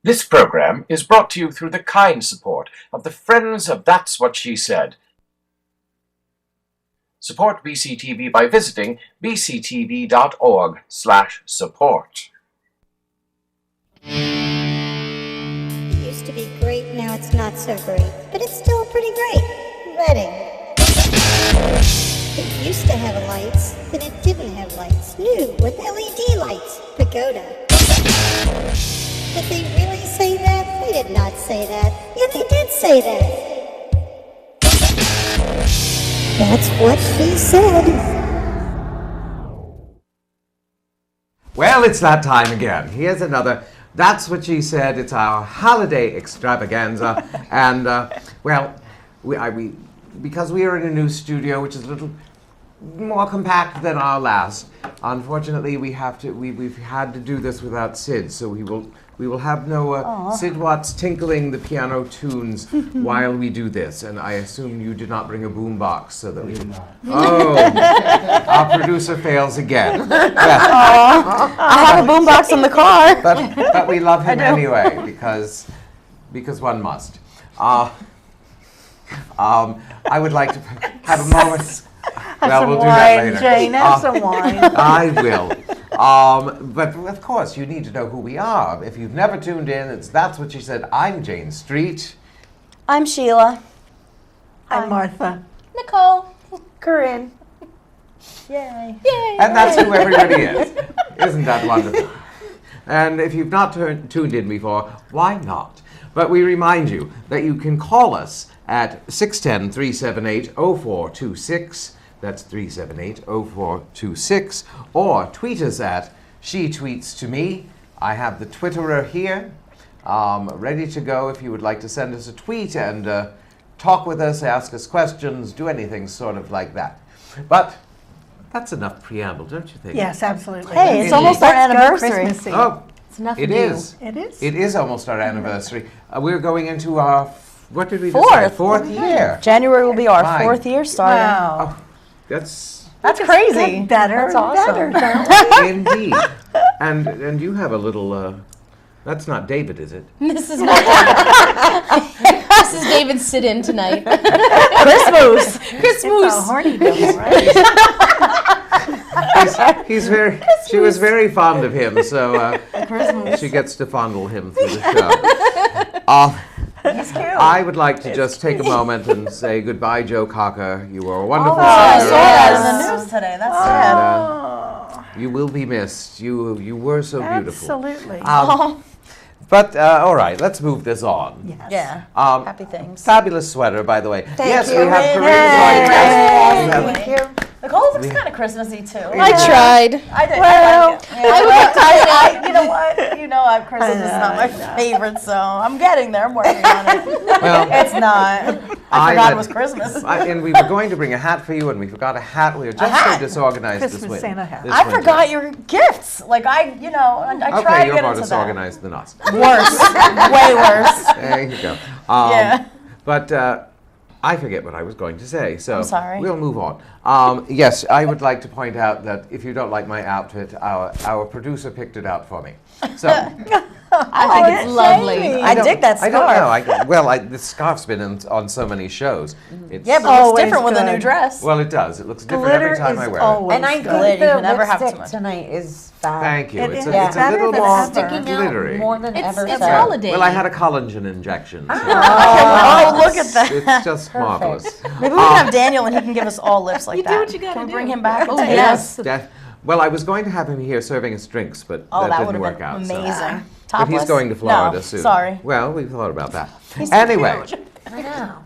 This program is brought to you through the kind support of the Friends of That's What She Said. Support BCTV by visiting bctv.org/support. It used to be great, now it's not so great, but it's still pretty great. Reading. It used to have lights, then it didn't have lights. New, with LED lights. Pagoda. Did they really say that? They did not say that. Yeah, they did say that. That's what she said. Well, it's that time again. Here's another. That's what she said. It's our holiday extravaganza. And, because we are in a new studio, which is a little more compact than our last, unfortunately, we've had to do this without Sid, so we will have no Sid Watts tinkling the piano tunes while we do this. And I assume you did not bring a boombox so that we can. Oh, our producer fails again. I have a boombox in the car. But we love him anyway because one must. I would like to have a moment. Well, we'll do that later. Jane, have some wine. I will. But of course, you need to know who we are. If you've never tuned in, That's What She Said. I'm Jane Street. I'm Sheila. I'm Martha. Nicole. Corrine. Yay. Yay. And that's who everybody is. Isn't that wonderful? And if you've not tuned in before, why not? But we remind you that you can call us at 610-378-0426. That's 378-0426. Or tweet us at She Tweets to Me. I have the Twitterer here, ready to go if you would like to send us a tweet and talk with us, ask us questions, do anything sort of like that. But that's enough preamble, don't you think? Yes, absolutely. Hey, it's almost our anniversary. Christmassy. Oh, It's enough it to is. do. It is. It is almost our anniversary. We're going into our, what did we Fourth. decide? Fourth year. January will be our My. 4th year starting. Wow. That's That's crazy. Get better That's and awesome. better, don't we? indeed. And you have a little, that's not David, is it? This is not This is David's sit-in tonight. Christmas. Christmas. It's a horny devil, right? He's very, she was very fond of him, so Christmas. she gets to fondle him through the show. He's cute. I would like to just take a moment and say goodbye, Joe Cocker. You were a wonderful I singer. saw that in the news today. That's sad. You will be missed. You were so beautiful. Absolutely. But all right, let's move this on. Yes. Yeah. Um, Happy things. Fabulous sweater, by the way. Yes, you. we have Yay. Corinne. Thank you. Nicole's looks kind of Christmassy too. I tried. I did. Well, You know what? You know, Christmas is not my favorite, so I'm getting there. I'm working on it. Well, It's not. I forgot it was Christmas. And we were going to bring a hat for you, and we forgot a hat. We were just so disorganized this Christmas winter. Santa hat. this I winter. forgot your gifts. Like I try Okay, to you're get more into disorganized than us. that. Worse. Way worse. There you go. Yeah. But I forget what I was going to say, so I'm sorry. we'll move on. Yes, I would like to point out that if you don't like my outfit, our producer picked it out for me. So I think it's lovely. I dig that I scarf. don't know. The scarf's been on so many shows. It's, Yeah, but it looks Always different with a new good. dress. well, it does. It looks different Glitter every time is I wear always And I good. think Glitter, you the can never have too lipstick much. tonight is it. fab. Thank you. It It's is a, it's a better little than more ever. Sticking glittery. out more than It's ever. it's so. holiday. Well, I had a collagen injection. So Oh, look at that. it's just marvelous. Maybe we can have Daniel and he can give us all lips like You that. do what you gotta Can we do. bring him back? Oh, and yes. Well, I was going to have him here serving us drinks, but Oh, that that didn't would have work been out. so- amazing. But Topless. he's going to Florida no, soon. Sorry. Well, we thought about that. He's Anyway, huge. I know.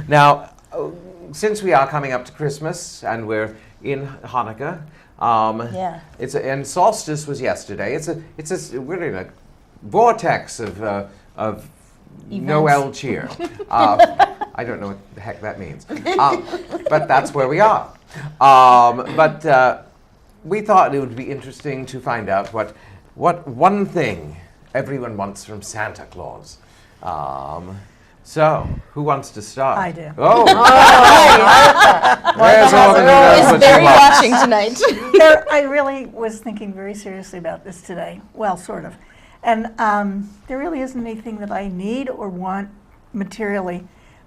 now, since we are coming up to Christmas and we're in Hanukkah, Yeah. and solstice was yesterday. We're in a vortex of Noel cheer. I don't know what the heck that means, but that's where we are. But we thought it would be interesting to find out what one thing everyone wants from Santa Claus. So, who wants to start? I do. Oh! Where's all the Is Barry watching tonight? I really was thinking very seriously about this today. Well, sort of. And there really isn't anything that I need or want materially.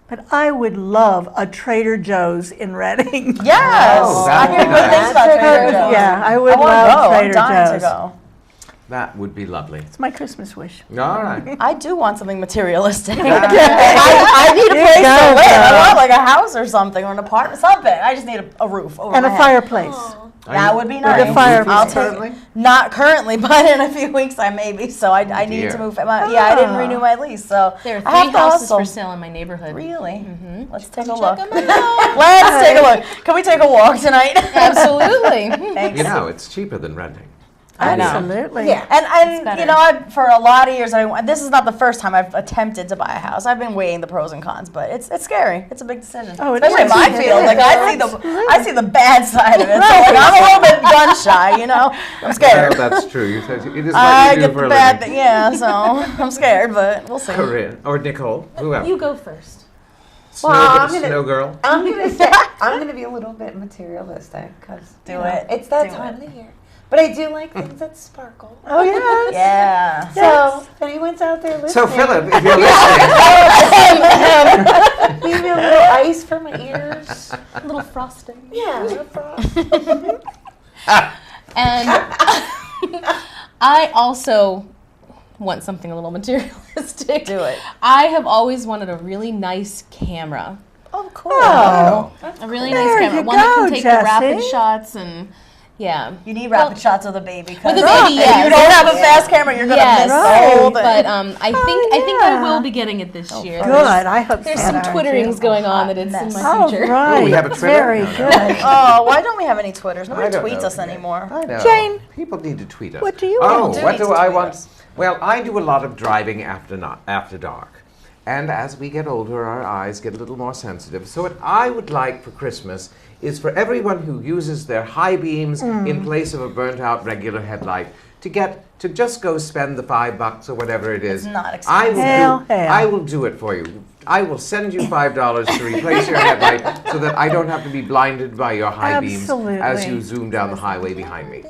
But I would love a Trader Joe's in Reading. Yes. Oh, I that would hear be good things nice. about Trader Joe's. Yeah, I would I want love to go. Trader I'm dying Joe's. to go. That would be lovely. It's my Christmas wish. All right. I do want something materialistic. Yeah. I need a You place go, to live. I girl. want like a house or something, or an apartment, something. I just need a roof over And my a head. fireplace. That would be Are nice. you fireplace. moving currently? Not currently, but in a few weeks I may be. So I need dear. to move. I didn't renew my lease, so There are I have 3 to houses hustle. for sale in my neighborhood. Really? Let's take a Check look. 'em out. Let's take a look. Can we take a walk tonight? Absolutely. Thanks. You know, it's cheaper than renting. I know. Absolutely. Yeah. And better. you know, for a lot of years, this is not the first time I've attempted to buy a house. I've been weighing the pros and cons, but it's scary. It's a big decision, Oh, it especially in is. my It field. is. Like I see the bad side of it. So like I'm a little bit gun shy, you know. I'm Well, scared. that's true. You said it is what I you do get for the a bad living. thing, yeah. So I'm scared, but we'll see. Corrine or Nicole, whoever. You go first. Snow, I'm gonna- Snow Girl. I'm gonna be a little bit materialistic because Do it. It's that Do time of the year. But I do like things that sparkle. Oh, yes. Yeah. So if anyone's out there listening, So Philip, if you're listening, maybe a little ice for my ears. A little frosting. Yeah, a little frost. And I also want something a little materialistic. Do it. I have always wanted a really nice camera. Oh, cool. Oh. A really There nice camera. you One that go, can take the rapid Jessie. shots and yeah. You need rapid shots with a baby. 'cause With a baby, if yes. you don't have a fast camera, you're gonna Yes, miss the whole thing. but I think I yeah. will be getting it this year. Good. I hope There's so. some twitterings going on that it's in mess. my Oh, future. right. Oh, we have a Twitter? Very No, no. good. Oh, why don't we have any Twitters? Nobody I don't tweets know. us anymore. I know. Jane, People need to tweet us. what do you Oh, want? what need do to I tweet want? us. Well, I do a lot of driving after dark. And as we get older, our eyes get a little more sensitive. So what I would like for Christmas is for everyone who uses their high beams in place of a burnt out regular headlight to just go spend the $5 or whatever it is. It's not I expensive. will Hell. I will do it for you. I will send you $5 to replace your headlight so that I don't have to be blinded by your high beams as you Absolutely. zoom down the highway behind me.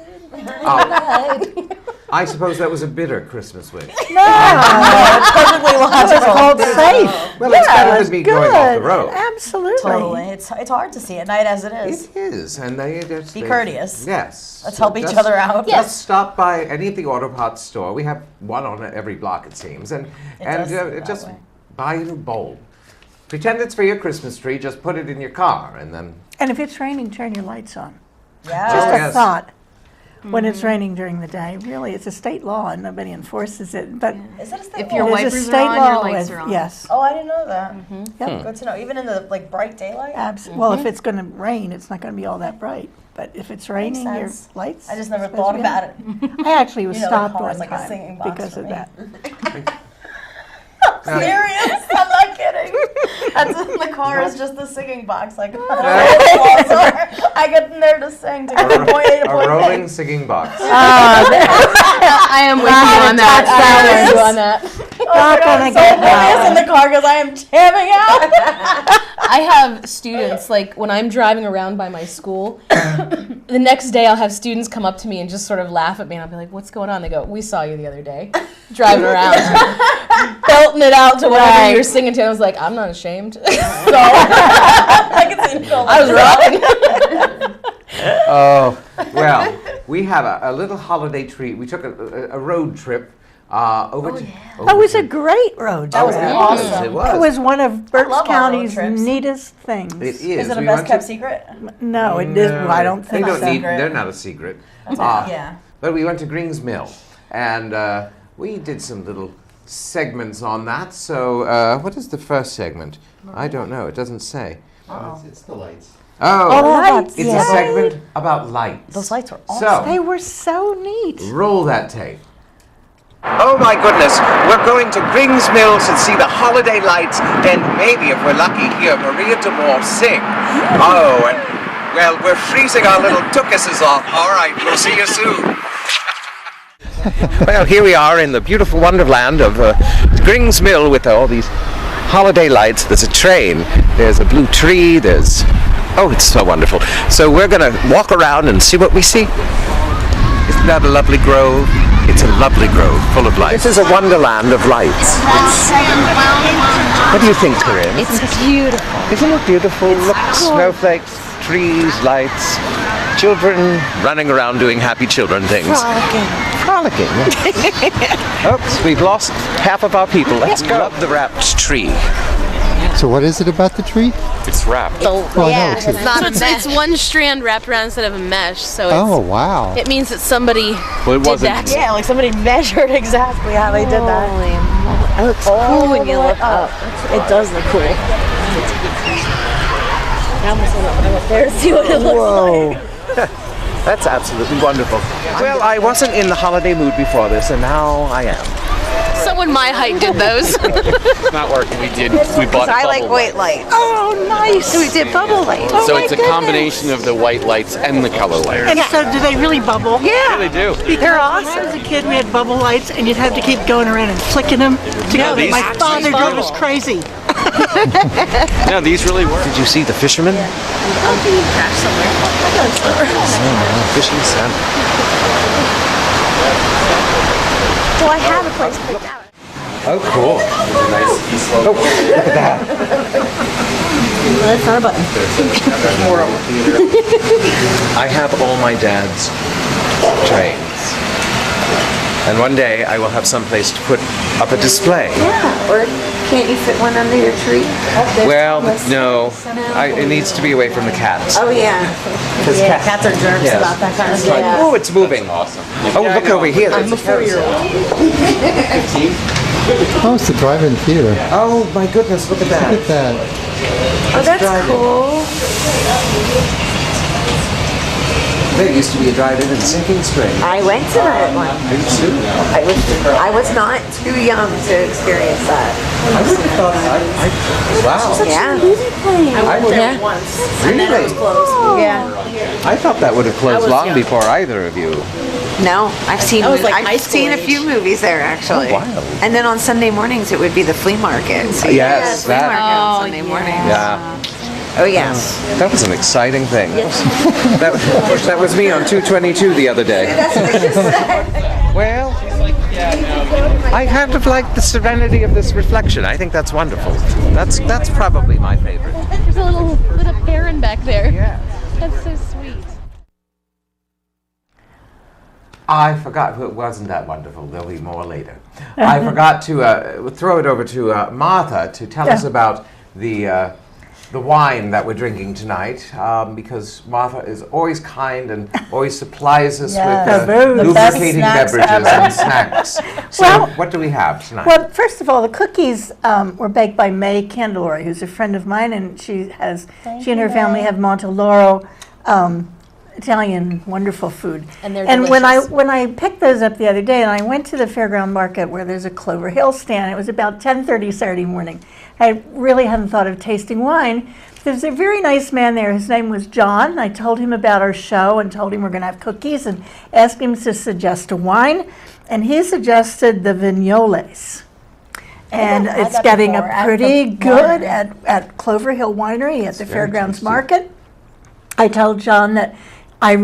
I suppose that was a bitter Christmas wish. It's perfectly logical. Called safe. Well, it's better Yes, than me going off the road. Absolutely. Totally. It's hard to see at night as it is. It is, and they just Be courteous. Yes. Let's So help each just- other out. Just stop by any of the auto parts store. We have one on every block, it seems, and does seem that just way. buy a little bulb. Pretend it's for your Christmas tree. Just put it in your car, and then And if it's raining, turn your lights on. Yeah. Just a yes. thought. When it's raining during the day, really, it's a state law and nobody enforces it. But Is it a state If law? your it is a wipers are state on, law your lights with- are on. Yes. Oh, I didn't know that. Yep. Good to know. Even in the like bright daylight. Well, if it's going to rain, it's not going to be all that bright. But if it's raining, your sense. lights. I just never supposed to thought be about on. it. I actually was You know, the stopped car one is like a time singing box because for of me. that. Serious? I'm not kidding. That's in the car is just the singing box. Like I get in there to sing to go from point A to a point rolling B. singing box. I am with you on that. I am with you on that. Not gonna So get oblivious in that. the car because I am jamming out. I have students, like when I'm driving around by my school, the next day I'll have students come up to me and just sort of laugh at me, and I'll be like, what's going on? They go, we saw you the other day, driving around, belting it out to whatever you're singing to. And I was like, I'm not ashamed. So I can see Nicole. I was rocking. Oh, well, we have a little holiday treat. We took a road trip over to. That was a great road That was trip. awesome. It was. It was one of Berks love our road County's trips. neatest things. It is. Is it a We best went kept to- secret? No, it is. I don't They think don't so. need. Secret. They're not a secret. Yeah. But we went to Gring's Mill, and we did some little segments on that. So, what is the first segment? I don't know. It doesn't say. It's the lights. Oh, Lights, it's yeah. a segment about lights. Those lights were So, awesome. They were so neat. roll that tape. Oh my goodness, we're going to Gring's Mill to see the holiday lights and maybe, if we're lucky, hear Maria Damore sing. Oh, and, well, we're freezing our little tuchuses off. All right, we'll see you soon. Well, here we are in the beautiful wonderland of Gring's Mill with all these holiday lights. There's a train, there's a blue tree, there's... Oh, it's so wonderful. So we're going to walk around and see what we see. Isn't that a lovely grove? It's a lovely grove full of lights. This is a wonderland of lights. What do you think, Corrine? It's beautiful. Isn't it beautiful? Look, snowflakes, trees, lights, children running around doing happy children things. Frolicking. Oops, we've lost half of our people. Let's go. Love the wrapped tree. So what is it about the tree? It's wrapped. Well, I know it's It's not it's one strand wrapped around instead of a mesh, so Oh, wow. it means that somebody Well, it did wasn't. that. Yeah, like somebody measured exactly how they did that. It looks cool when you look up. It does look cool. I almost went up there to see what it looks like. That's absolutely wonderful. Well, I wasn't in the holiday mood before this, and now I am. Someone my height did those. It's not working. We bought I like bubble white lights. lights. Oh, nice. We did bubble lights. So it's a combination of the white lights and the color lights. And so do they really bubble? Yeah, they do. They're awesome. When I was a kid, we had bubble lights, and you'd have to keep going around and flicking them. No, these My actually father drove us bubble. crazy. No, these really work. Did you see the fishermen? Fishing Santa. So I have a place picked out. Oh, cool. Oh, look at that. That's not a button. I have all my dad's trains. And one day I will have someplace to put up a display. Yeah, or can't you fit one under your tree? Well, no. It needs to be away from the cats. Oh, yeah. Because Cats are jerks Yes. about that kind of It's stuff. like, oh, it's moving. Awesome. Oh, look over here. I'm a 4-year-old. Oh, it's the drive-in theater. Oh, my goodness, look at Look that. at that. Oh, that's cool. There used to be a drive-in in Sinking Spring. I went to that one. I was not too young to experience that. I would have thought, wow. Yeah. I would have, Once. really? Yeah. I thought that would have closed long before either of you. No, I've seen was like high I've school seen a age. few movies there actually. Oh, wow. And then on Sunday mornings it would be the flea market. So Yes, flea that- market on Sunday mornings. Yeah. Oh yes. That was an exciting thing. That was me on 222 the other day. Well, I kind of like the serenity of this reflection. I think that's wonderful. That's probably my favorite. There's a little heron back there. Yeah. That's so sweet. I forgot. It wasn't that wonderful. There'll be more later. I forgot to throw it over to Martha to tell us about the wine that we're drinking tonight, because Martha is always kind and always supplies us with The best lubricating snacks beverages ever. and snacks. So, Well- what do we have tonight? Well, first of all, the cookies were baked by May Candelore, who's a friend of mine, and she and her family have Monteloro Italian wonderful food. And they're when delicious. I picked those up the other day, and I went to the Fairground Market where there's a Clover Hill stand. It was about 10:30 Saturday morning. I really hadn't thought of tasting wine. There's a very nice man there. His name was John. I told him about our show and told him we're going to have cookies and asked him to suggest a wine. And he suggested the Vignoles. And had it's that getting before a at pretty the good winery. at Clover Hill Winery at the very Fairgrounds tasty. Market. I told John that I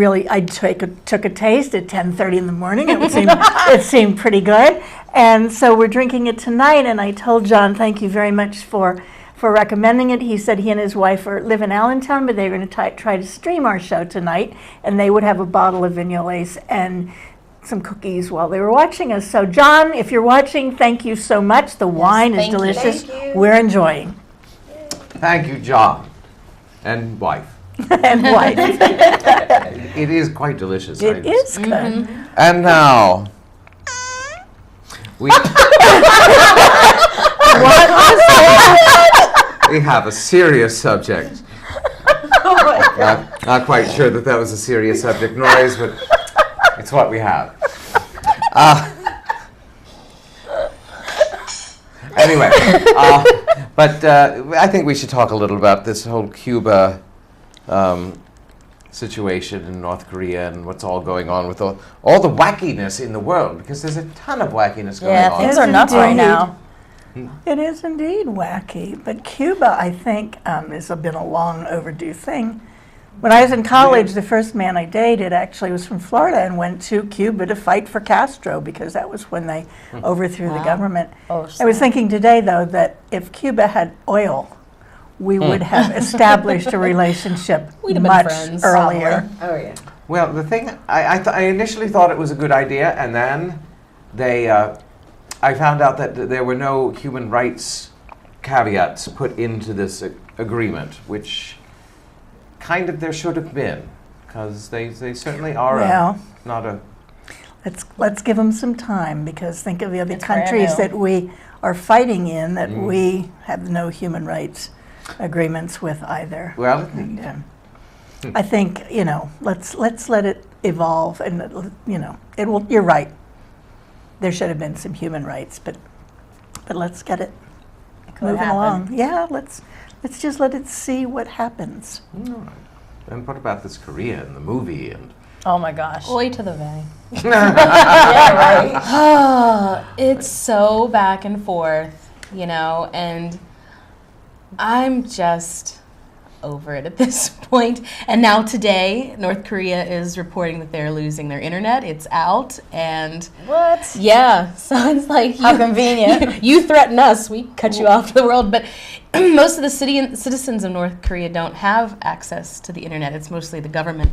took a taste at 10:30 in the morning. It seemed pretty good. And so we're drinking it tonight, and I told John, thank you very much for recommending it. He said he and his wife live in Allentown, but they're going to try to stream our show tonight, and they would have a bottle of Vignoles and some cookies while they were watching us. So John, if you're watching, thank you so much. The wine is thank you. delicious. Thank you. We're enjoying. Thank you, John, and wife. And wife. It is quite delicious. It is good. And now, we we have a serious subject. Not quite sure that was a serious subject, nor is, but it's what we have. Anyway, but I think we should talk a little about this whole Cuba situation in North Korea and what's all going on with all the wackiness in the world, because there's a ton of wackiness going Yeah, on. things are nuts right now. It is indeed wacky, but Cuba, I think, has been a long overdue thing. When I was in college, the first man I dated actually was from Florida and went to Cuba to fight for Castro because that was when they overthrew the government. Oh, I was thinking today, though, that if Cuba had oil, we would have established a relationship We'd have been much friends. earlier. Oh, yeah. Well, the thing, I initially thought it was a good idea, and then I found out that there were no human rights caveats put into this agreement, which kind of there should have been, because they certainly are Well, not a... let's give them some time, because think of the other It's brand countries new. that we are fighting in that we have no human rights agreements with either. Well, And, I think, let's let it evolve, and it will. You're right. There should have been some human rights, but let's get it moving along. Yeah, let's just let it see what happens. and what about this Korea and the movie and... Oh my gosh. Oi to the vey. Yeah, right. It's so back and forth, and I'm just over it at this point. And now today, North Korea is reporting that they're losing their internet. It's out, and What? yeah, so it's like How convenient. You threaten us, we cut you off the world. But most of the citizens of North Korea don't have access to the internet. It's mostly the government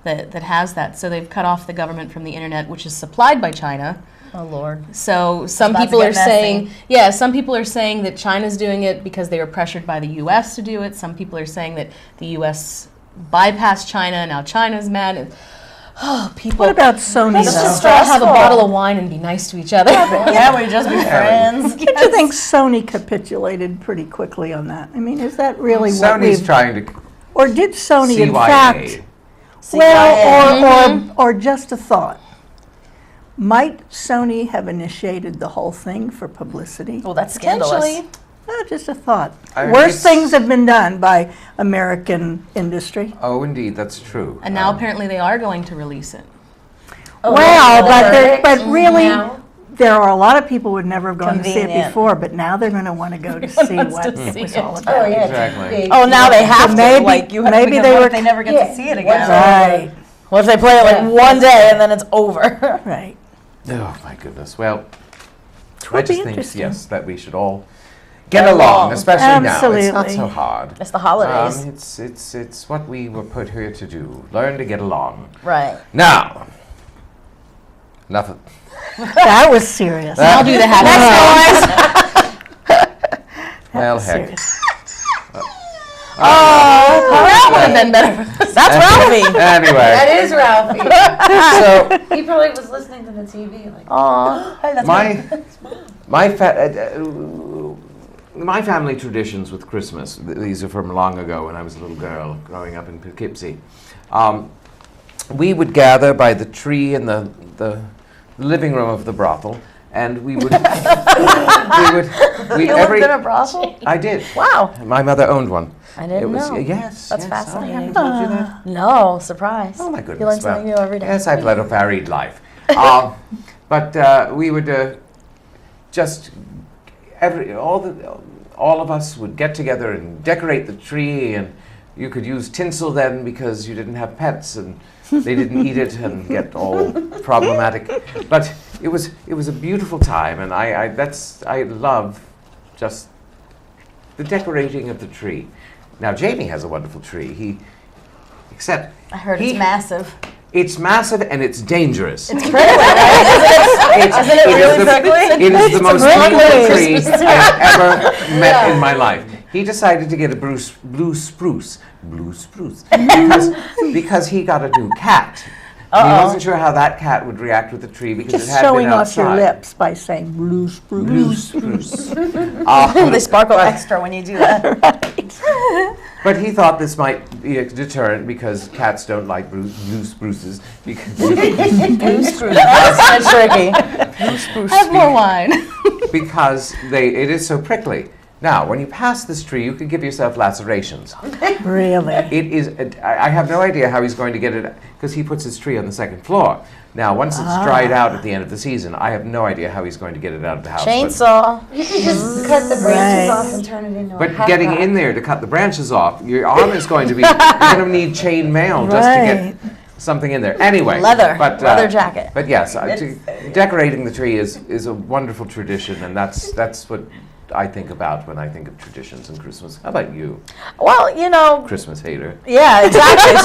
that has that. So they've cut off the government from the internet, which is supplied by China. Oh Lord. So some about to people get are saying, messy. some people are saying that China's doing it because they were pressured by the U.S. to do it. Some people are saying that the U.S. bypassed China, and now China's mad. And, people. What about Sony, Let's just though? try to have a Stressful. bottle of wine and be nice to each other. Yeah, we just be friends. Don't you think Sony capitulated pretty quickly on that? I mean, is that really what Sony's we've... trying to... Or did Sony, in CYA. fact... Well, or just a thought. Might Sony have initiated the whole thing for publicity? Well, that's scandalous. Potentially. No, just a thought. I- Worse it's- things have been done by American industry. Oh, indeed, that's true. And now apparently they are going to release it. But really, there are a lot of people who would never have gone to see it Convenient. before, but now they're going to want to go to see wants what to see it was it. all about. Exactly. Oh, now they have to. maybe- Like you have maybe because they what were- if they never get to see it again. Right, What if they play it like one day and then it's over? right. Oh, my goodness. Well, I Would be just think, interesting. yes, that we should all get along, especially now. It's not Absolutely. so hard. It's the holidays. It's what we were put here to do. Learn to get along. Right. Now, enough of... That was serious. I'll do the happy Well, heck. Serious. That would have been better. That's Ralphie. Anyway, That is Ralphie. so He probably was listening to the TV. Like, Aw. Hey, that's my family traditions with Christmas, these are from long ago when I was a little girl growing up in Poughkeepsie. We would gather by the tree in the living room of the brothel, and we would... You lived in a brothel? I did. Wow. My mother owned one. I didn't know. Yes. That's yes. fascinating. I haven't told you that. No, surprise. Oh my goodness. You learn something new every day. Yes, I've led a varied life. But we would just all of us would get together and decorate the tree, and you could use tinsel then because you didn't have pets and they didn't eat it and get all problematic. But it was a beautiful time, and I love just the decorating of the tree. Now Jamie has a wonderful tree. Except I heard it's massive. It's massive and it's dangerous. It's prickly, right? Isn't it really prickly? It is the most beautiful tree Christmas I've ever met in my life. He decided to get a blue spruce, because he got a new cat. And he wasn't sure how that cat would react with the tree because Just it had showing been off outside. your lips by saying blue spruce. Blue spruce. They sparkle extra when you do that. But he thought this might be a deterrent because cats don't like blue spruces. Because Blue spruce. That's tricky. Have more wine. because it is so prickly. Now, when you pass this tree, you could give yourself lacerations. Really? It is. I have no idea how he's going to get it, because he puts his tree on the second floor. Now, once it's dried out at the end of the season, I have no idea how he's going to get it out of the house. Chainsaw. You can just cut the branches off and turn it into a But hat getting rack. in there to cut the branches off, your arm is going to be. You're going to need chain mail just to get something in there. Anyway, Leather jacket. But yes, decorating the tree is a wonderful tradition, and that's what I think about when I think of traditions and Christmas. How about you, Well, you know, Christmas hater? yeah, exactly.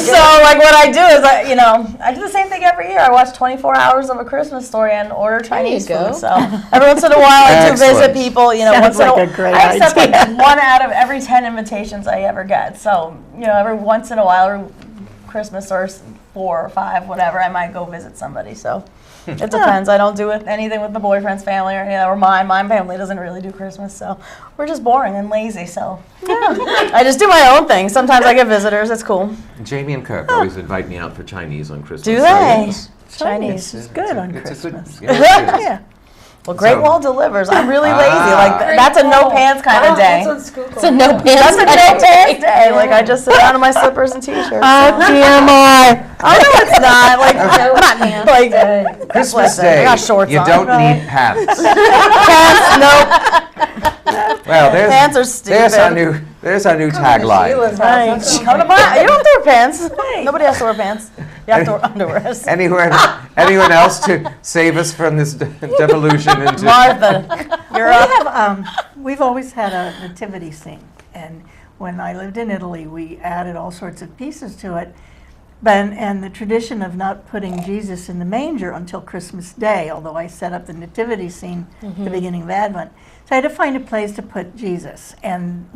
So like what I do is I do the same thing every year. I watch 24 hours of A Christmas Story and order Chinese go. food. So every once in a while I do Excellent. visit people. Sounds Once like in a great I accept like idea. 1 out of every 10 invitations I ever get. So every once in a while, every Christmas or 4 or 5, whatever, I might go visit somebody. So. It depends. I don't do anything with the boyfriend's family or or mine. My family doesn't really do Christmas, so we're just boring and lazy. So I just do my own thing. Sometimes I get visitors. It's cool. Jamie and Kirk always invite me out for Chinese on Christmas. Do so they? yes. Chinese. It's good on It's a good- Christmas. yeah, it is. Yeah. Well, Great So- Wall delivers. I'm really lazy. Ah. That's a no pants kind of day. It's a no pants. That's a no pants day. Like I just sit down in my slippers and t-shirts. TMI. Oh no, it's not. Like I'm not like Christmas listen, Day, I got shorts you on. don't need pants. pants. Nope. Well, Pants are stupid. there's our new tagline. Right. Come to my. You don't have to wear pants. Nobody has to wear pants. You have to wear underwear. Anyone else to save us from this devolution into? Martha, you're up. We've always had a nativity scene, and when I lived in Italy, we added all sorts of pieces to it. And the tradition of not putting Jesus in the manger until Christmas Day, although I set up the nativity scene at the beginning of Advent. So I had to find a place to put Jesus, and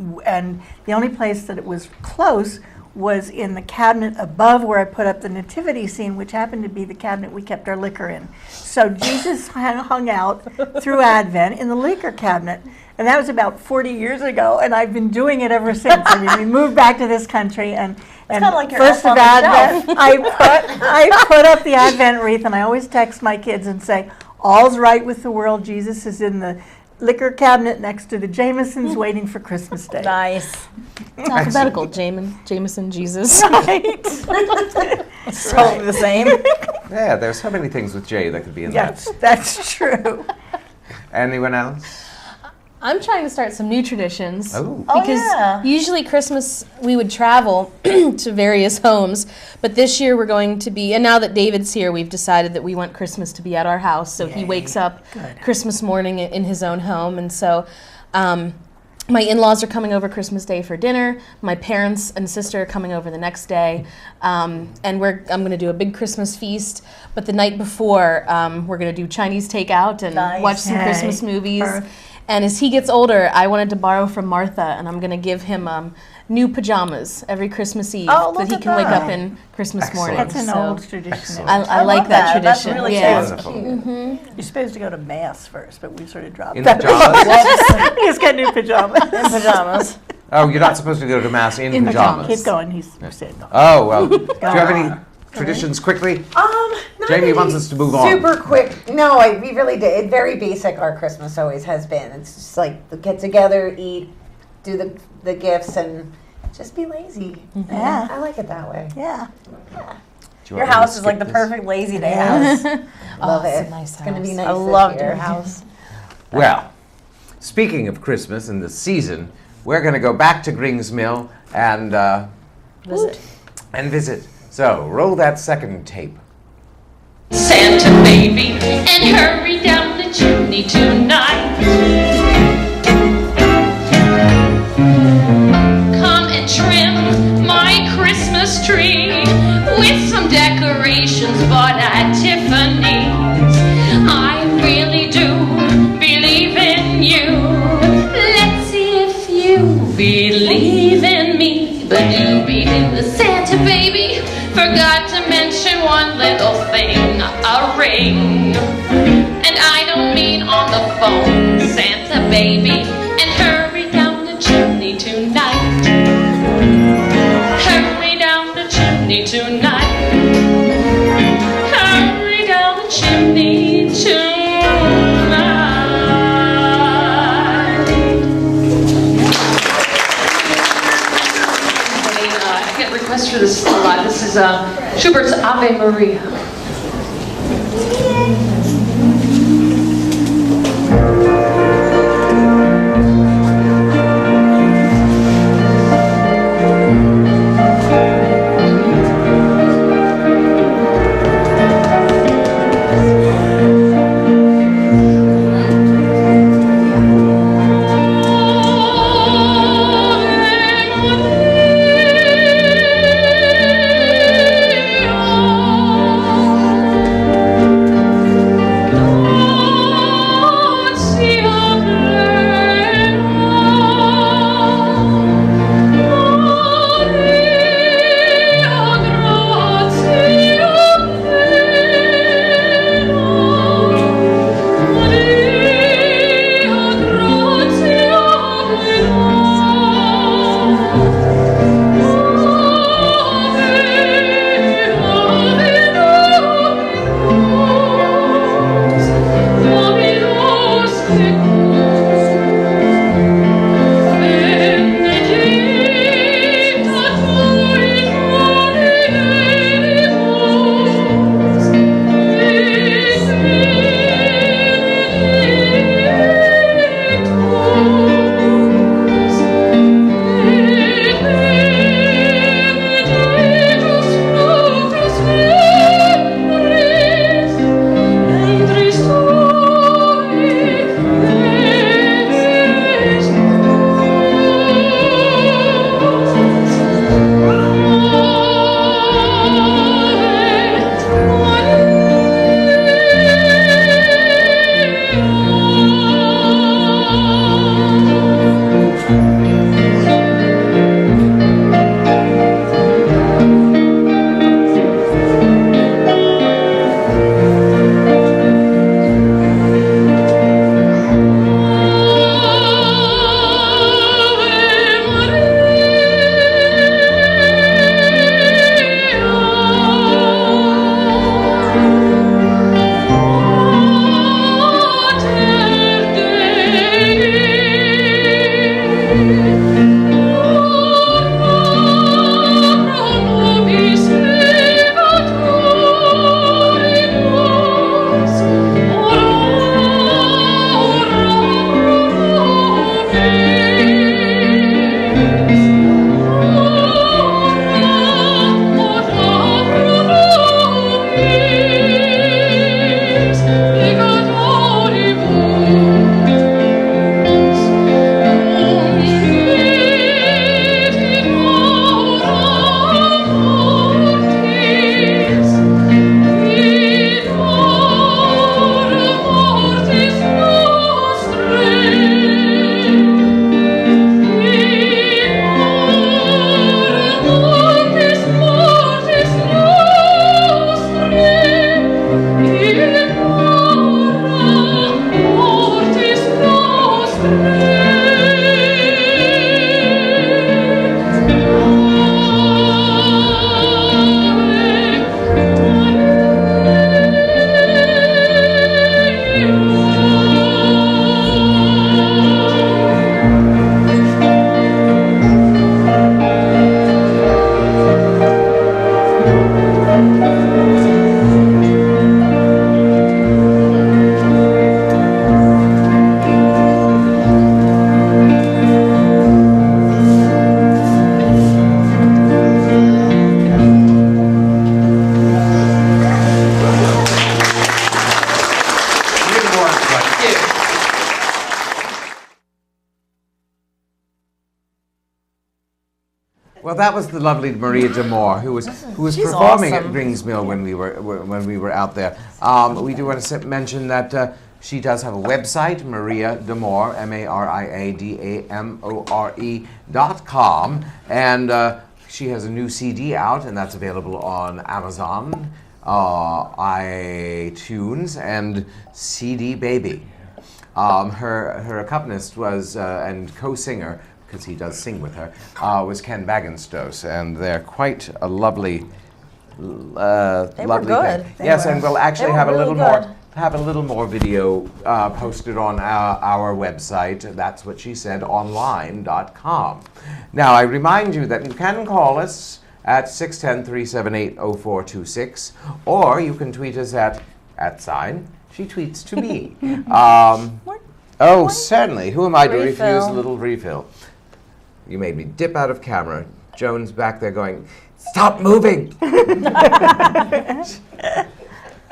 the only place that it was close was in the cabinet above where I put up the nativity scene, which happened to be the cabinet we kept our liquor in. So Jesus hung out through Advent in the liquor cabinet, and that was about 40 years ago, and I've been doing it ever since. I mean, we moved back to this country, and kinda like your first elf of on the Advent, I put up the Advent wreath, and I always text my kids and say, "All's right with the world. Jesus is in the liquor cabinet next to the Jamesons, waiting for Christmas Day." Nice. It's alphabetical. Jameson, Jesus. Right. It's totally the same. Yeah, there's so many things with J that could be in Yes, that's true. that. Anyone else? I'm trying to start some new traditions. Oh. Because yeah. usually Christmas we would travel to various homes, but this year we're going to be, and now that David's here, we've decided that we want Christmas to be at our house, so he wakes up Christmas morning in his own home, and so my in-laws are coming over Christmas Day for dinner. My parents and sister are coming over the next day, and I'm going to do a big Christmas feast. But the night before, we're going to do Chinese takeout and Nice. watch some Hey. Christmas movies. Perfect. And as he gets older, I wanted to borrow from Martha, and I'm going to give him new pajamas every Christmas Eve Oh, that look he at can wake that. up in Christmas Excellent. morning. That's an So old tradition. Excellent. I like love that that. That's tradition. really yeah. Wonderful. You're supposed to go to Mass first, but we sort of dropped In that. pajamas? He's got new pajamas. In pajamas. Oh, you're not supposed to go to mass in In pajamas. Keep going, he's saying no. Oh, well, do you have any traditions quickly? Not Jamie any wants us to move on. Super quick. No, we really did. Very basic. Our Christmas always has been. It's just like get together, eat, do the gifts, and just be lazy. Yeah. I like it that way. Yeah. Do you Your want me to house is skip like the this? perfect lazy day house. Love it's it. a nice It's gonna be house. nice. I this loved year. your house. Well, speaking of Christmas and the season, we're going to go back to Gring's Mill and visit. So, roll that second tape. Santa baby, and hurry down the chimney tonight. Come and trim my Christmas tree with some decorations bought at Tiffany's. I really do believe in you. Let's see if you believe in me. But you believe the Santa baby forgot to mention one little thing, a ring. And I don't mean on the phone, Santa baby. And hurry down the chimney tonight. Hurry down the chimney tonight. Hurry down the chimney tonight. I get requests for this a lot. This is Schubert's Ave Maria. Well, that was the lovely Maria Damore, who was She's performing awesome. at Grings Mill when we were out there. We do want to mention that she does have a website, Maria Damore, MariaDamore.com, and she has a new CD out, and that's available on Amazon, iTunes, and CD Baby. Her accompanist was and co-singer, because he does sing with her, was Ken Bagenstose, and they're quite a lovely, They were lovely good. band. Yes, and we'll actually were have a really little more good. have a little more video posted on our website. That's what she said, online.com. Now, I remind you that you can call us at 610-378-0426, or you can tweet us at @ she tweets to me. Oh, certainly. Who am I to refuse a little refill? You made me dip out of camera. Joan's back there going, stop moving!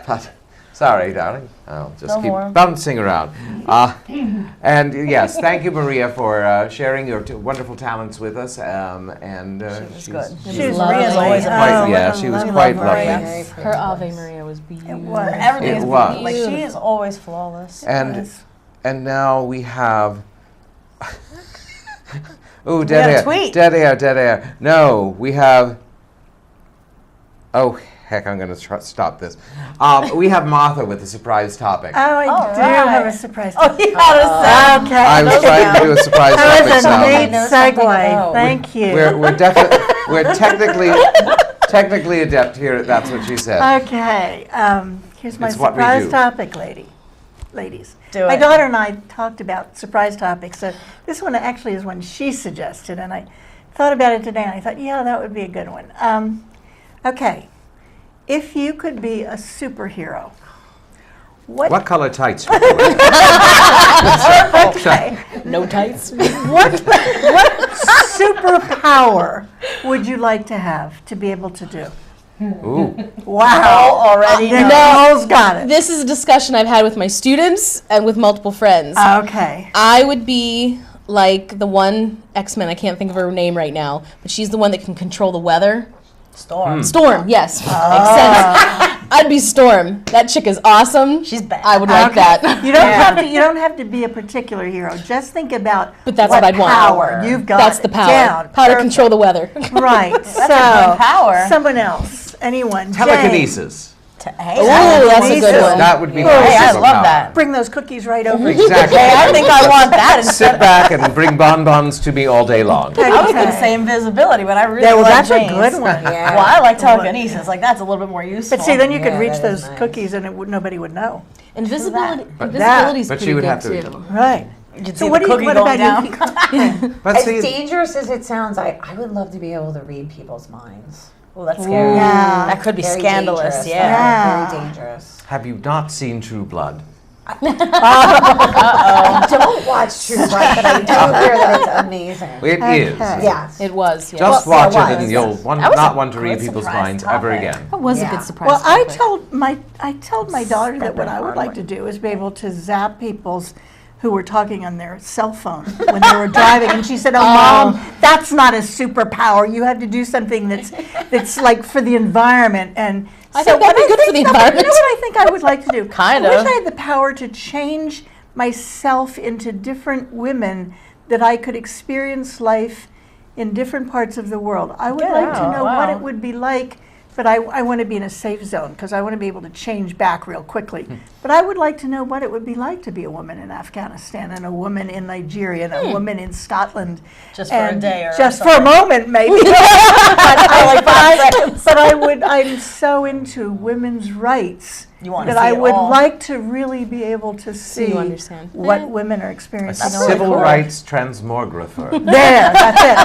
But, sorry, darling. I'll just keep bouncing around. And yes, thank you, Maria, for sharing your wonderful talents with us. She was good. She was Maria's really always she was quite lovely. Her Ave Maria was beautiful. It was. Everything is It was. beautiful. Like she is always flawless. And now we have. Oh, got a dead air. tweet. Dead air, dead air. No, we have. Oh, heck, I'm going to stop this. We have Martha with a surprise topic. Oh, I do have a surprise. Oh, you had a Okay. I was trying to do a surprise That topic was a sound. neat segue. Thank you. We're technically adept here at That's What She Said. Okay. Here's my It's what we surprise do. topic, ladies. Do My it. daughter and I talked about surprise topics. So this one actually is one she suggested, and I thought about it today, and I thought, yeah, that would be a good one. Okay. If you could be a superhero, What color tights would you wear? Okay. No tights. What superpower would you like to have to be able to do? Ooh. Wow. Already Nicole's got it. This is a discussion I've had with my students and with multiple friends. Okay. I would be like the one X-Men, I can't think of her name right now, but she's the one that can control the weather. Storm. Storm, yes. Makes sense. I'd be Storm. That chick is awesome. She's bad. I would like that. You don't have to. You don't have to be a particular hero. Just think about. But that's what I'd want. Power you've got. That's the power. Down. Power to Perfect. control the weather. Right. a good power. Someone else. Anyone. Jane. Telekinesis. Hey, Ooh, that's a good one. That would be Hey, my I superpower. love that. Bring those cookies right over. Exactly. Hey, I think I want that instead. Sit back and bring bonbons to me all day long. I was going to say invisibility, but I really Yeah, well, like that's a Jane's. good one. Yeah. Well, I like telekinesis. Like that's a little bit more useful. But see, then you could Yeah, reach that those is nice. cookies and nobody would know. Invisibility. But Invisibility's but pretty she would good have to. too. Right. you could So see what the do you? cookie What going about down. you? But As see, dangerous as it sounds, I would love to be able to read people's minds. Oh, that's scary. Yeah. That could be Very scandalous. dangerous. Yeah. Very dangerous. have you not seen True Blood? I don't watch True Blood, but I do hear that it's amazing. It Okay. is. Yes. It was. Yeah. Just Well, watch yeah, it it and you'll was. want, That was not a want to read good people's surprise minds ever topic. again. That was a Yeah. good surprise. Well, I topic. told my daughter that what I would like to do is be able to zap people's who were talking on their cell phone when they were driving, and she said, "Oh, Mom, that's not a superpower. You have to do something that's like for the environment." And I so think that'd be what good for the You know environment. what I think I would like to do? Kind I wish of. I had the power to change myself into different women that I could experience life in different parts of the world. I would like to Yeah, know what wow. it would be like, but I want to be in a safe zone because I want to be able to change back real quickly. But I would like to know what it would be like to be a woman in Afghanistan and a woman in Nigeria and a woman in Scotland. Just for a and day or just for a something. moment, maybe. but I'm so into women's rights You want to that see I it would all. like to really be able to see you understand. what women are A experiencing. civil rights transmographer. There, that's it.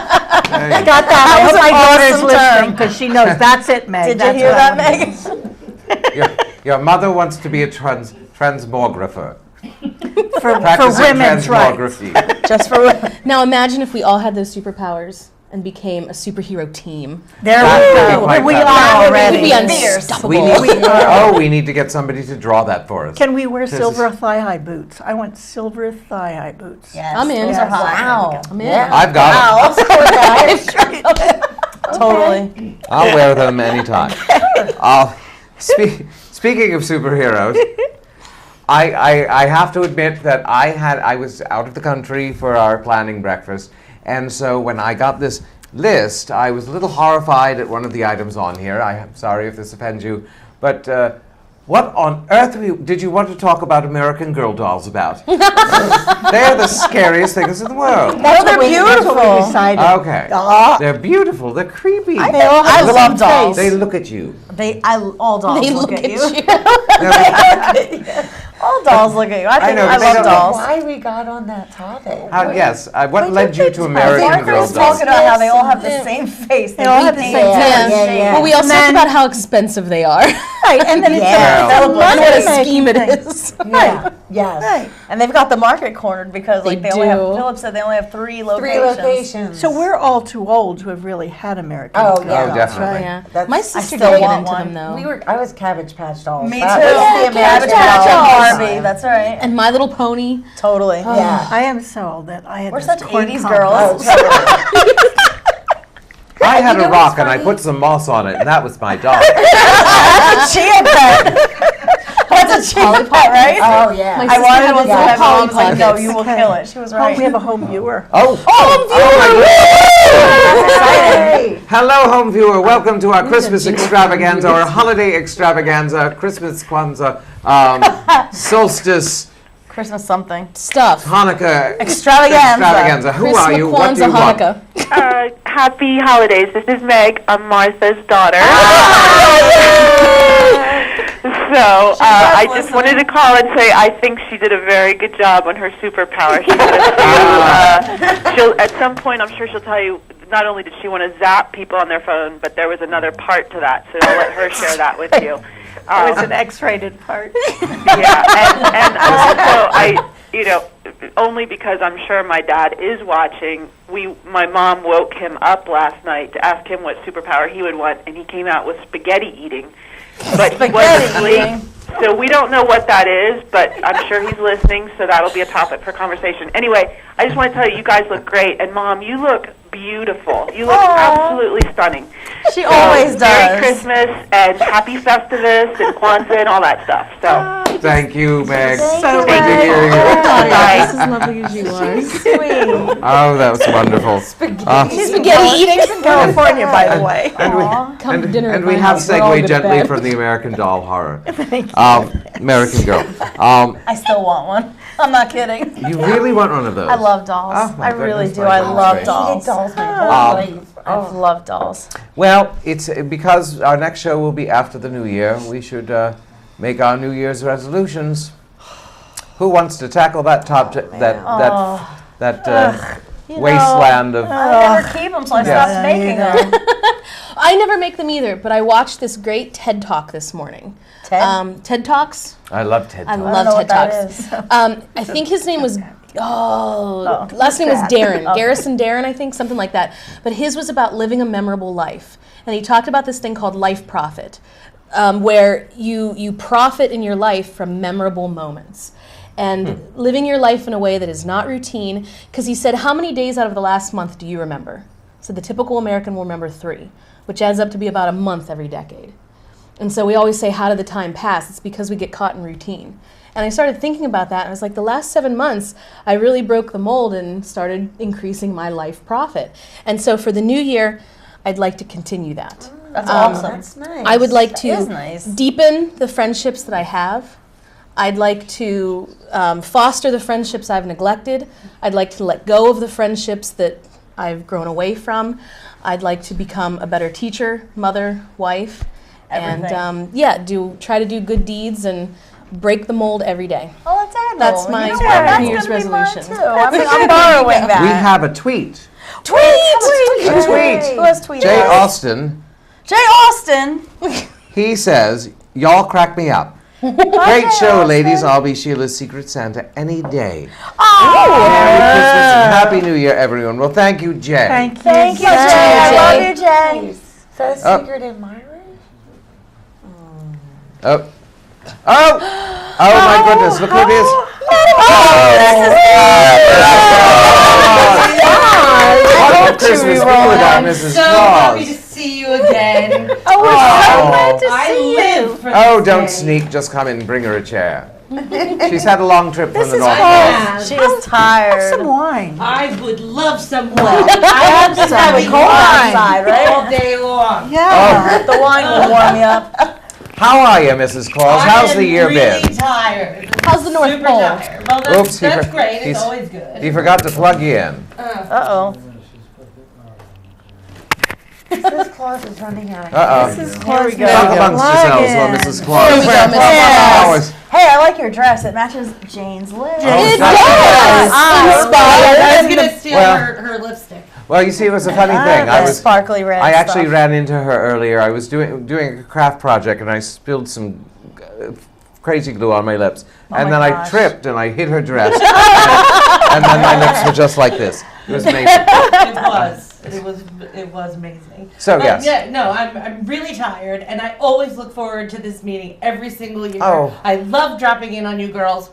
I got that. I hope my daughter's listening because she knows. That's it, Meg. Did you That's hear what I that, want. Megan? Your mother wants to be a transmographer. For Practicing women's rights. transmography. Just for Now imagine if we all had those superpowers and became a superhero team. There That we would be go. quite We clever. are We'd already. be unstoppable. We need to get somebody to draw that for us. Can we wear This is- silver thigh-high boots? I want silver thigh-high boots. Yes, I'm in. Those Yes. are hot. Wow. I'm in. Yeah. I've got them. Totally. I'll wear them anytime. Speaking of superheroes, I have to admit that I was out of the country for our planning breakfast, and so when I got this list, I was a little horrified at one of the items on here. I'm sorry if this offends you, but What on earth did you want to talk about American Girl dolls about? They're the scariest things in the world. They're beautiful. Okay. They're beautiful. They're creepy. I love dolls. They look at you. All dolls They look at you. No, All dolls look at you. I know, love they don't- dolls. Why we got on that topic? yes. What led you to American Martha Girl was dolls? talking about how they all have the same face. They all have the same Yeah. Yeah. Well, we also talked about how expensive they are. Right, and then Yeah. And what a scheme it is. Yeah. Yes. Right. And they've got the market cornered because like They they only have, do. Philip said they only have 3 3 locations. locations. So we're all too old to have really had American Oh, Girl yeah. Oh, definitely. Yeah. That's- My I sister still did get want into one. them though. I was Cabbage Patch Dolls. Me That too. was the Cabbage American Patch Dolls. Barbie. That's right. And My Little Pony. Totally. Yeah. I am so old that I had We're this such corn 80s cob. girls. I had know a what's rock and I funny? put some moss on it, and that was my doll. Chia pet. That's a chia pet, right? Oh, yeah. My I sister wanted had one so a bad. Polly Mom was like, no, Pockets. you will Okay. kill it. She was Oh, right. we have a home viewer. Oh, Hey. hello, home viewer. Welcome to our Christmas extravaganza, our holiday extravaganza, Christmas Kwanzaa, solstice, Christmas something. Stuff. Hanukkah Extravaganza. Who Christmas, are you? What do Kwanzaa, you want? Hanukkah. Happy holidays. This is Meg. I'm Martha's daughter. So I just wanted to call and say I think she did a very good job on her superpower. She wanted to, she'll, at some point, I'm sure she'll tell you, not only did she want to zap people on their phone, but there was another part to that, so I'll let her share that with you. It was an X-rated part. Yeah, and also, only because I'm sure my dad is watching, my mom woke him up last night to ask him what superpower he would want, and he came out with spaghetti eating. But he wasn't asleep, so we don't know what that is, but I'm sure he's listening, so that'll be a topic for conversation. Anyway, I just want to tell you guys look great, and Mom, you look beautiful. You look absolutely stunning. She always does. Merry Christmas, and Happy Festivus, and Kwanzaa, and all that stuff. So. Thank you, Meg. So Good to hear you. Just as lovely as you are. Sweet. Oh, that was wonderful. She's spaghetti eating in California, by the way. Come to dinner And with we my have house. We're all segued good to gently bed. from the American Doll horror. American Girl. I still want one. I'm not kidding. You really want one of those? I love dolls. Oh, my I really goodness, do. my I goodness love gracious. dolls. Dolls my whole life. I love dolls. Well, it's because our next show will be after the New Year. We should make our New Year's resolutions. Who wants to tackle that wasteland of? I never keep them, so I stopped making them. I never make them either, but I watched this great TED Talk this morning. TED Talks. I love TED I Talks. love know TED what that Talks. I think his name was last name was Darren, Garrison Darren, I think, something like that. But his was about living a memorable life, and he talked about this thing called life profit, where you profit in your life from memorable moments. And living your life in a way that is not routine, because he said, how many days out of the last month do you remember? So the typical American will remember 3, which adds up to be about a month every decade. And so we always say, how did the time pass? It's because we get caught in routine. And I started thinking about that, and I was like, the last 7 months, I really broke the mold and started increasing my life profit. And so for the new year, I'd like to continue that. That's awesome. That's nice. I would like That is to nice. deepen the friendships that I have. I'd like to foster the friendships I've neglected. I'd like to let go of the friendships that I've grown away from. I'd like to become a better teacher, mother, wife, Everything. and try to do good deeds and break the mold every day. Oh, that's admirable. That's my You know what? New Year's That's gonna be mine, resolution. too. I'm borrowing that. We have a tweet. Tweet! A tweet. Who has tweeted? Jay Austen. Jay Austen. He says, "Y'all crack me up. Great show, ladies. I'll be Sheila's Secret Santa any day. Merry Christmas and Happy New Year, everyone." Well, thank you, Jay. Thank you. Thank you, Jay. Jay. I love you, Jay. Is that a secret admirer? Oh. Oh my goodness, look who it is. What a Christmas food, Mrs. Claus. See you again. Oh, don't sneak, just come in and bring her a chair. She's had a long trip from the North Pole. She is tired. Some wine. I would love some wine. I have some. having Cold wine outside, right? all day long. Yeah. The wine will warm you up. How are you, Mrs. Claus? How's the year been? Really tired. How's the North Super Pole? tired. Well, Oops, that's great. It's always good. He forgot to plug you in. Uh-oh. Mrs. Claus is running out of Uh-oh. Mrs. Here we go. Talk amongst yourselves while Mrs. Claus. Here we go, Mrs. Claus. Hey, I like your dress. It matches Jane's lips. It does! I was going to steal Well- her lipstick. Well, you see, it was a funny thing. The sparkly red I actually stuff. ran into her earlier. I was doing a craft project, and I spilled some crazy glue on my lips. And then I tripped, and I hit her dress. and then my lips were just like this. It was amazing. It was amazing. So, yes. Yeah, no, I'm really tired, and I always look forward to this meeting every single year. Oh. I love dropping in on you girls.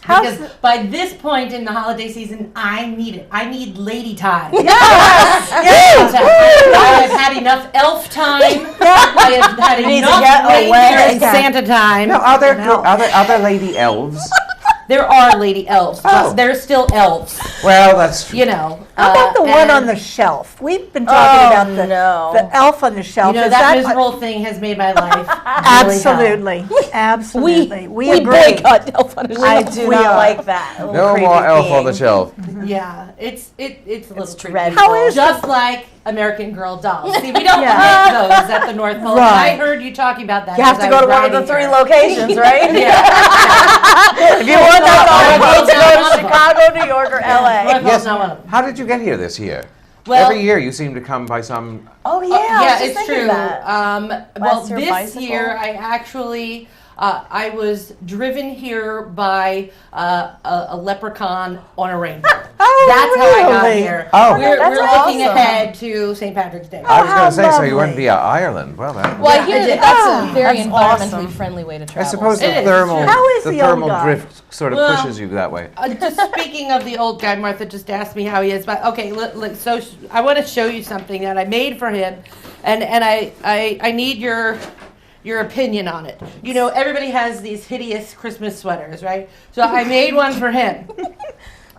Because by this point in the holiday season, I need it. I need lady time. Yes! I have had enough elf time. I have had You need to enough get reindeer away. and Santa time. No, other lady elves. There are lady elves, but Oh. they're still elves. Well, that's true. You know. How about the one and- on the shelf? We've been talking about the elf on the shelf. You know, Is that miserable thing has made my life Absolutely. Absolutely. We agree. boycott Elf on the I Shelf. do not like that. A little No creepy more elf on the being. shelf. Yeah, it's a little creepy. dreadful. How is Just like American Girl dolls. See, we don't make those at the North Pole. Right. I heard you talking about that. You have as to I go to was one of the riding 3 here. locations, right? Yeah. If you want that North dog, you Pole's need to go not to one of them. Chicago, New York, or LA. North Pole's Yes. not one of them. How did you get here this year? Well- Every year you seem to come by some. Oh, yeah. I was Yeah, just it's thinking true. that. Well, Last year, this bicycle. year I actually I was driven here by a leprechaun on a rainbow. Oh, That's how I got really? here. Oh. We're That's looking awesome. ahead to St. Patrick's Day. I was going how to say, so you went lovely. via Ireland. Well, that. Well, I hear that that's a very That's environmentally awesome. friendly way to I travel. suppose It the is, thermal, it's true. How is the the old thermal guy? drift sort of Well, pushes you that way. Just speaking of the old guy, Martha just asked me how he is. But okay, look, so I want to show you something that I made for him, and I need your opinion on it. You know, everybody has these hideous Christmas sweaters, right? So I made one for him.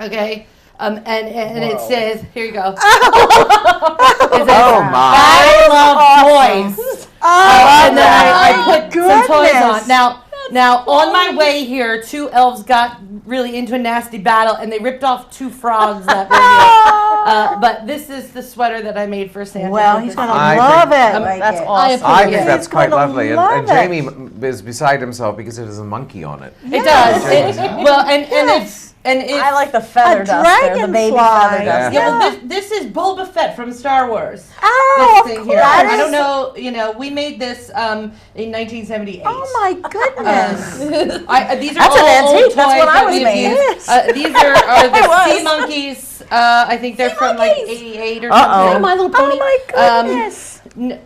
Okay, and it says, here you go. It says, Oh, my. I love toys. And then I put some toys goodness. on. Now, on my way here, 2 elves got really into a nasty battle, and they ripped off 2 frogs that were here. But this is the sweater that I made for Santa. Well, he's going to I love think- it. That's I awesome. I Yeah. think that's He's quite gonna lovely. And love it. Jamie is beside himself because it has a monkey on it. It does. Well, and it's I like the feather A duster, the baby dragonfly. feather Yeah. duster. yeah. Well, this is Boba Fett from Star Wars. Oh, This of thing here. course. I don't know. You know, we made this in 1978. Oh, my goodness. These are That's all an old antique. toys That's what I that was we've made. used. These are the It was. sea monkeys. I think they're from like '88 or Uh-oh. something. My Little Oh, Pony. my goodness.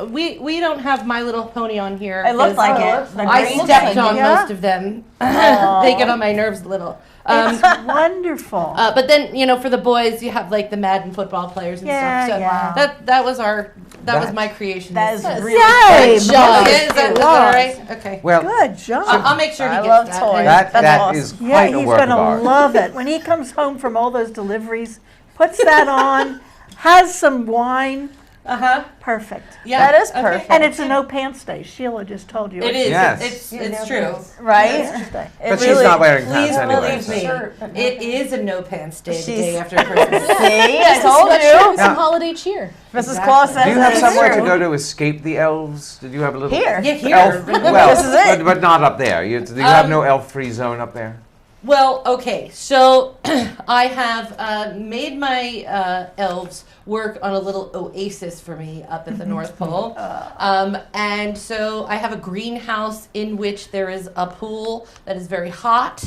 We don't have My Little Pony on here. It looked 'cause like it. The I green stepped thing. on Yeah. most of them. They get on my nerves a little. It's wonderful. But then, you know, for the boys, you have like the Madden football players and Yeah, stuff. So yeah. that was my creation. That is this- really Yay, good. job. Okay, is that all right? Okay. Well, Good job. I'll make sure he I gets love that. toys. And- that That's is awesome. Yeah, quite a he's work going of to art. love it. When he comes home from all those deliveries, puts that on, has some wine. Uh-huh. Perfect. Yeah. That is okay. perfect. And it's a no pants day. Sheila just told you. It is. Yes. It's true. Right? But she's not wearing Please pants anyway. believe me. so- It is a no pants day the She's- day after Christmas. See, I told Sweatshirt you. and some holiday cheer. Mrs. Claus says Do you have it's somewhere to true. go to escape the elves? Did you have a little Here. Yeah, here. elf? Well, This is it. But not up there. Do you have no elf-free zone up there? Well, okay, so I have made my elves work on a little oasis for me up at the North Pole. And so I have a greenhouse in which there is a pool that is very hot.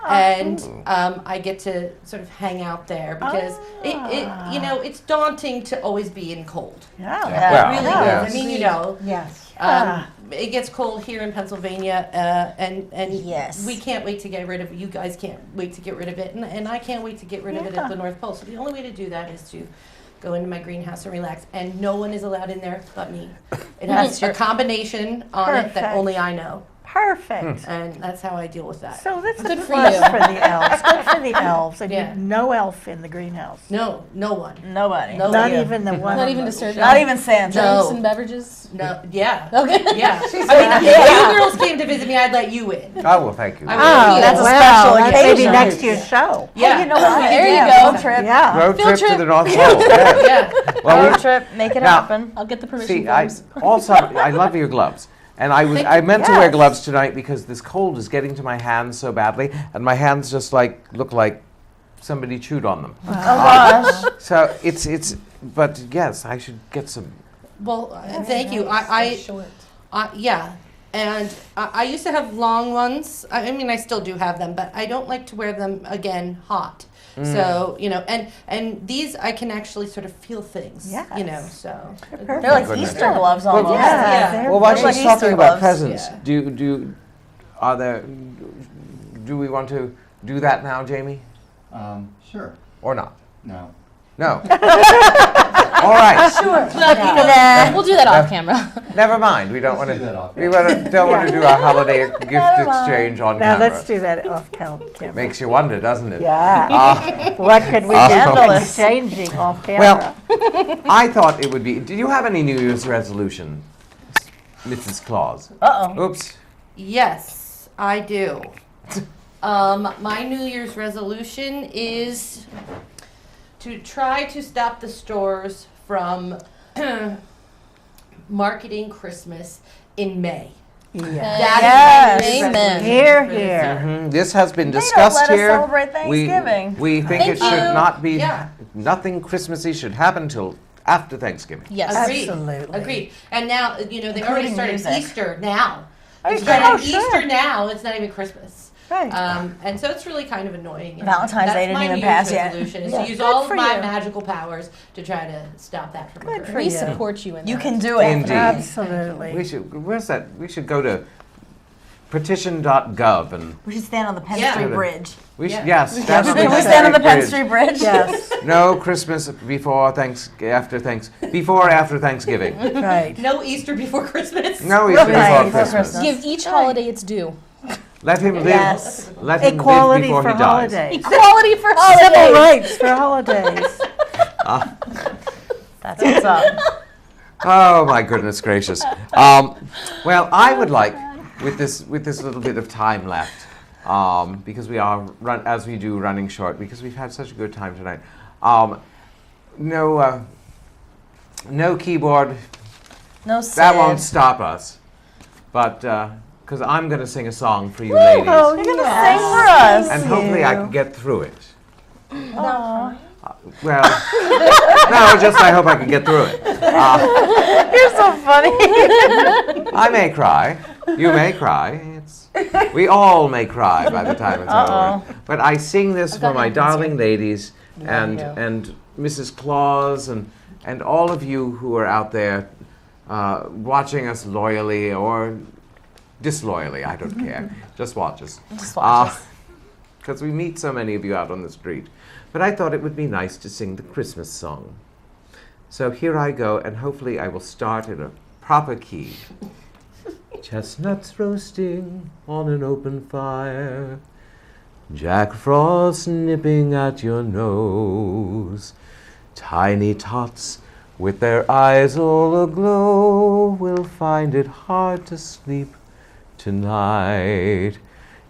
And I get to sort of hang out there because it you know, it's daunting to always be in cold. Yeah. Well, It really yes. is. I mean, you know, Yes. it gets cold here in Pennsylvania, and Yes. we can't wait to get rid of it. You guys can't wait to get rid of it, and I can't wait to get rid of it at the North Pole. So the only way to do that is to go into my greenhouse and relax, and no one is allowed in there but me. It has a combination on it that Perfect. only I know. Perfect. And that's how I deal with that. So that's a Good for plus you. for the elves. Good for the elves. And Yeah. no elf in the greenhouse. No one. Nobody. No. Not Yeah. even the one. Not on even the to serve show. Not even Santa. No. drinks and beverages. No, yeah. Okay. Yeah. She's I mean, like, if you girls came to visit me, I'd let you in. Oh, well, thank you. I Oh, would. That's a well, special that's maybe occasion. next year's show. Yeah. You know what? We There could you do go. that. Trip. Yeah. Road Field trip to trip. the North Pole. Yeah. Yeah. Well, Road trip. Make it Now- happen. I'll get the permission See, I forms. also I love your gloves, and I meant to wear Yes. gloves tonight because this cold is getting to my hands so badly, and my hands just look like somebody chewed on them. Oh gosh. So it's but yes, I should get some. Well, thank you. Yeah. And I used to have long ones. I mean, I still do have them, but I don't like to wear them again hot. So, and these I can actually sort of feel things, Yes. So. They're like Goodness. Easter gloves almost. Yeah. Yeah. Well, while They're like she's talking Easter about gloves. presents, Yeah. do we want to do that now, Jamie, Sure. or not? No. No. All right. We'll do that off camera. Never mind. We don't want do that off to. Don't want to do our holiday gift exchange on Now camera. let's do that off camera. Makes you wonder, doesn't it? Yeah. What could we Handle do it. exchanging off camera? Well, I thought it would be. Did you have any New Year's resolution, Mrs. Claus? Uh-oh. Oops. Yes, I do. My New Year's resolution is to try to stop the stores from marketing Christmas in May. Yes. Amen. Here, here. Mhm. This has been They don't discussed let us here. celebrate Thanksgiving. We think Thank it should you. not be. Yeah. Nothing Christmassy should happen till after Thanksgiving. Yes. Agreed. Absolutely. Agreed. And now, they already Including started music. Easter now. Oh, It's sure. started Oh, sure. Easter now. It's not even Christmas. Right. And so it's really kind of annoying. And Valentine's Day that's didn't my even New Year's pass yet. resolution is Yeah. to use Good all of for my you. magical powers to try to stop that from occurring. for We you. support you in that. You can do it. Indeed. Absolutely. We should. Where's that? We should go to petition.gov and We should stand on the Penn Yeah. Street Bridge. we should. Yeah. Yes. stand on Can we the stand on the Penn Bridge. Street Bridge? Yes. No Christmas before after Thanksgiving. Right. No Easter before Christmas. No Easter Right. before Christmas. Christmas. Give each holiday its due. Let him live. Yes. Let him Equality live before for he dies. holidays. Equality for Civil holidays. rights for holidays. That's what's up. Oh my goodness gracious. Well, I would like, with this little bit of time left, because we are running short because we've had such a good time tonight. No keyboard. No That won't Sid. stop us. But because I'm going to sing a song for you ladies, Oh, You're gonna sing for us. and hopefully I can get through it. Aw. Well, no, just I hope I can get through it. You're so funny. I may cry. You may cry. We all may cry by the time it's over. But I sing this for my darling ladies and Mrs. Claus and all of you who are out there watching us loyally or disloyally. I don't care. Just watch us. Just watch us. Because we meet so many of you out on the street. But I thought it would be nice to sing the Christmas song. So here I go, and hopefully I will start in a proper key. Chestnuts roasting on an open fire, Jack Frost nipping at your nose, tiny tots with their eyes all aglow will find it hard to sleep tonight.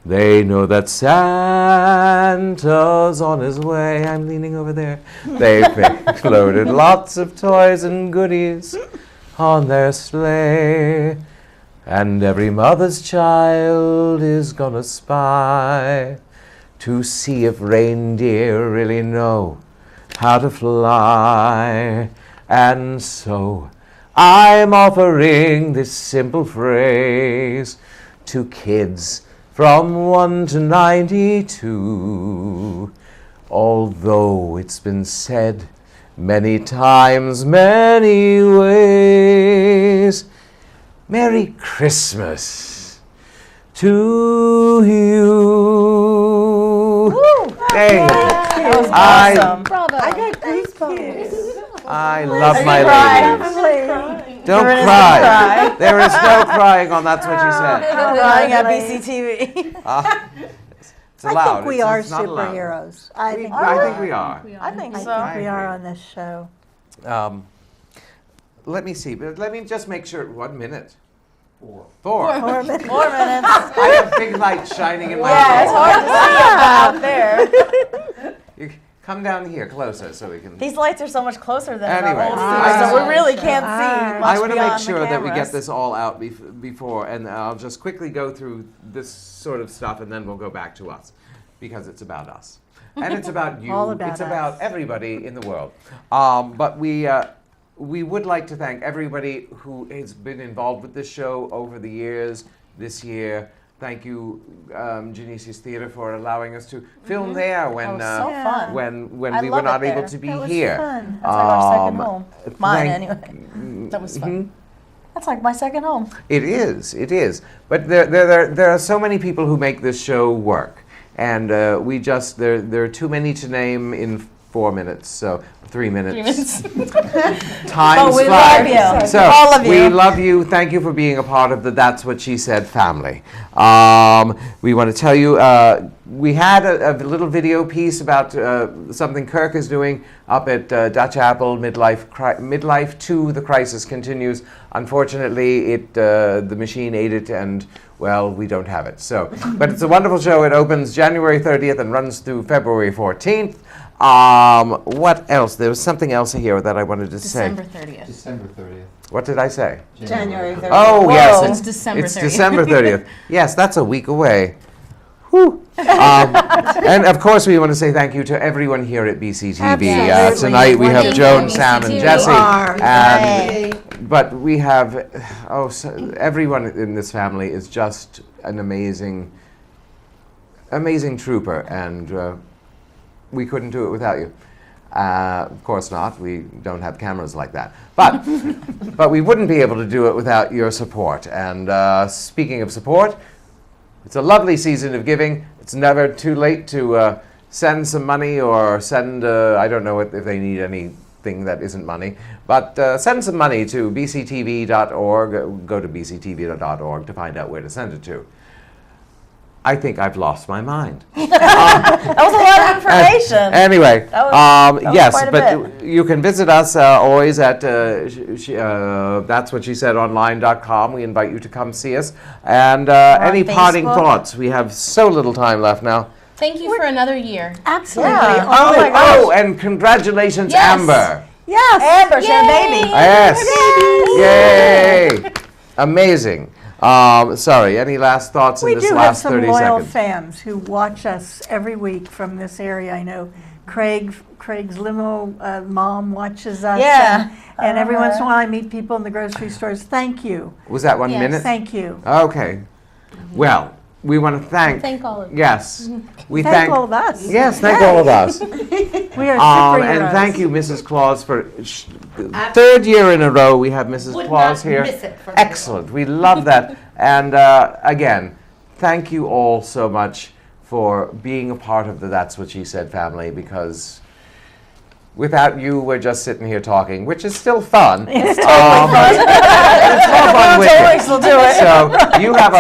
They know that Santa's on his way. I'm leaning over there. They've loaded lots of toys and goodies on their sleigh. And every mother's child is gonna spy to see if reindeer really know how to fly. And so I'm offering this simple phrase to kids from 1 to 92. Although it's been said many times, many ways, Merry Christmas to you. Thank you. That was awesome. Bravo. I got goosebumps. I love my crying? ladies. Lovely. Don't There is no cry. cry. There is no crying on That's What She Said. I'm crying at BCTV. It's allowed. I think we are it's not allowed. superheroes. I think I think we are. I think I so. think we are agree. on this show. Let me see. But let me just make sure. 1 minute. 4. 4 minutes. I have big lights shining in my Yeah, it's face. hard to see out there. You come down here closer so we can. These lights are so much closer than Anyway. our old studio, so we really can't see much I want to make beyond the sure that we get cameras. this all out before, and I'll just quickly go through this sort of stuff, and then we'll go back to us, because it's about us, and it's about you. All about it's us. about everybody in the world. But we would like to thank everybody who has been involved with this show over the years. This year, thank you, Genesius Theatre, for allowing us to film there when That was so fun. when I we love were not it able there. to be That was here. fun. That's like our second home. Mine, thank- anyway. That was fun. That's like my second home. It is. But there are so many people who make this show work. And there are too many to name in 4 minutes, so 3 minutes. 3 minutes. Time Oh, we flies. love you. So, All of we you. love you. Thank you for being a part of the That's What She Said family. We want to tell you, we had a little video piece about something Kirk is doing up at Dutch Apple, Midlife 2, The Crisis Continues. Unfortunately, the machine ate it, and, well, we don't have it. So, but it's a wonderful show. It opens January 30th and runs through February 14th. What else? There was something else here that I wanted to say. December 30th. December 30th. What did I say? January 30th. Oh, Whoa. yes. It's December It's 30th. December 30th. Yes, that's a week away. Whew. And of course, we want to say thank you to everyone here at BCTV. Absolutely. Tonight we have Thank Joan, you, Sam, and BCTV. Jesse. Yay. But we have, everyone in this family is just an amazing trooper, and we couldn't do it without you. Of course not. We don't have cameras like that. But we wouldn't be able to do it without your support. And speaking of support, it's a lovely season of giving. It's never too late to send some money or send, I don't know if they need anything that isn't money, but send some money to bctv.org. Go to bctv.org to find out where to send it to. I think I've lost my mind. That was a lot of information. Anyway, That was yes, quite a but you can visit us always at that's what she said online.com. We invite you to come see us. And any parting Facebook. thoughts? We have so little time left now. Thank you for another year. Absolutely. Yeah. Oh, my gosh. And congratulations, Yes. Amber. Yes. Amber, she had a baby. Yes. Yay. Amazing. Sorry, any last thoughts We in this do have last some 30 loyal seconds? fans who watch us every week from this area. I know Craig's limo mom watches us. Yeah. And every once in a while I meet people in the grocery stores. Thank you. Was that 1 Yes. minute? Thank you. Okay. Well, we want to thank. Thank all of you. Yes. We Thank all of us. Yes, thank all of us. We are superheroes. And thank you, Mrs. Claus, for third year in a row we have Mrs. Would Claus not here. miss it for Excellent. We love that. And again, thank you all so much for being a part of the That's What She Said family, because without you, we're just sitting here talking, which is still fun. It's totally fun. It's more fun with you. We'll do it. So you have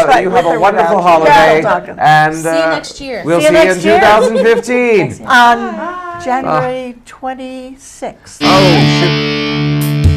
a wonderful holiday, and See you next year. we'll See you see you in next year. 2015. On January 26th. Oh, shoot.